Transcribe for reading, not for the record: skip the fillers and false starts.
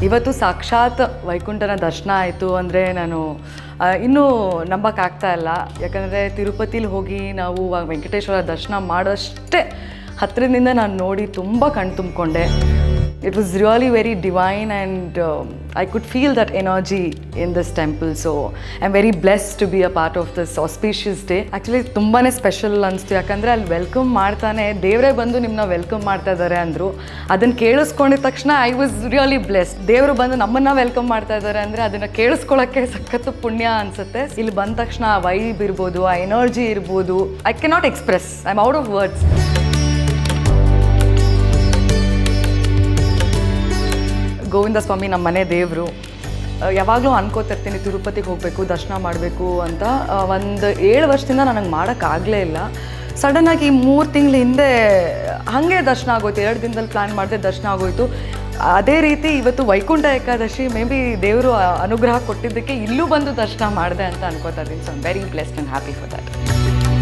ಇವತ್ತು ಸಾಕ್ಷಾತ್ ವೈಕುಂಠನ ದರ್ಶನ ಆಯಿತು ಅಂದರೆ ನಾನು ಇನ್ನೂ ನಂಬೋಕ್ಕಾಗ್ತಾ ಇಲ್ಲ. ಯಾಕಂದರೆ ತಿರುಪತಿಲಿ ಹೋಗಿ ನಾವು ವೆಂಕಟೇಶ್ವರ ದರ್ಶನ ಮಾಡೋಷ್ಟೇ ಹತ್ತಿರದಿಂದ ನಾನು ನೋಡಿ ತುಂಬ ಕಣ್ಣು ತುಂಬಿಕೊಂಡೆ. It was really very divine and I could feel that energy in this temple. So I'm very blessed to be a part of this auspicious day. Actually ತುಂಬಾ ಸ್ಪೆಷಲ್ ಅನಿಸ್ತು. ಯಾಕಂದರೆ ಅಲ್ಲಿ ವೆಲ್ಕಮ್ ಮಾಡ್ತಾನೆ ದೇವರೇ ಬಂದು ನಿಮ್ಮನ್ನ ವೆಲ್ಕಮ್ ಮಾಡ್ತಾ ಇದ್ದಾರೆ ಅಂದರು. ಅದನ್ನು ಕೇಳಿಸ್ಕೊಂಡಿದ ತಕ್ಷಣ ಐ ವಾಸ್ ರಿಯಲಿ ಬ್ಲೆಸ್ಡ್. ದೇವರು ಬಂದು ನಮ್ಮನ್ನು ವೆಲ್ಕಮ್ ಮಾಡ್ತಾ ಇದ್ದಾರೆ ಅಂದರೆ ಅದನ್ನು ಕೇಳಿಸ್ಕೊಳ್ಳೋಕ್ಕೆ ಸಖತ್ತು ಪುಣ್ಯ ಅನಿಸುತ್ತೆ. ಇಲ್ಲಿ ಬಂದ ತಕ್ಷಣ ಆ ವೈಬ್ ಇರ್ಬೋದು, ಆ ಎನರ್ಜಿ ಇರ್ಬೋದು, I cannot express. I am out of words. Govinda ಸ್ವಾಮಿ ನಮ್ಮ ಮನೆ ದೇವರು. ಯಾವಾಗಲೂ ಅನ್ಕೋತಿರ್ತೀನಿ ತಿರುಪತಿಗೆ ಹೋಗಬೇಕು, ದರ್ಶನ ಮಾಡಬೇಕು ಅಂತ. ಒಂದು 7 ವರ್ಷದಿಂದ ನನಗೆ ಮಾಡೋಕ್ಕಾಗಲೇ ಇಲ್ಲ. ಸಡನ್ನಾಗಿ 3 ತಿಂಗಳ ಹಿಂದೆ ಹಾಗೆ ದರ್ಶನ ಆಗೋಯ್ತು. 2 ದಿನದಲ್ಲಿ ಪ್ಲ್ಯಾನ್ ಮಾಡಿದೆ, ದರ್ಶನ ಆಗೋಯ್ತು. ಅದೇ ರೀತಿ ಇವತ್ತು ವೈಕುಂಠ ಏಕಾದಶಿ, ಮೇ ಬಿ ದೇವರು ಅನುಗ್ರಹ ಕೊಟ್ಟಿದ್ದಕ್ಕೆ ಇಲ್ಲೂ ಬಂದು ದರ್ಶನ ಮಾಡಿದೆ ಅಂತ ಅನ್ಕೋತಾ ಇದ್ದೀನಿ. So I am very blessed and happy for that.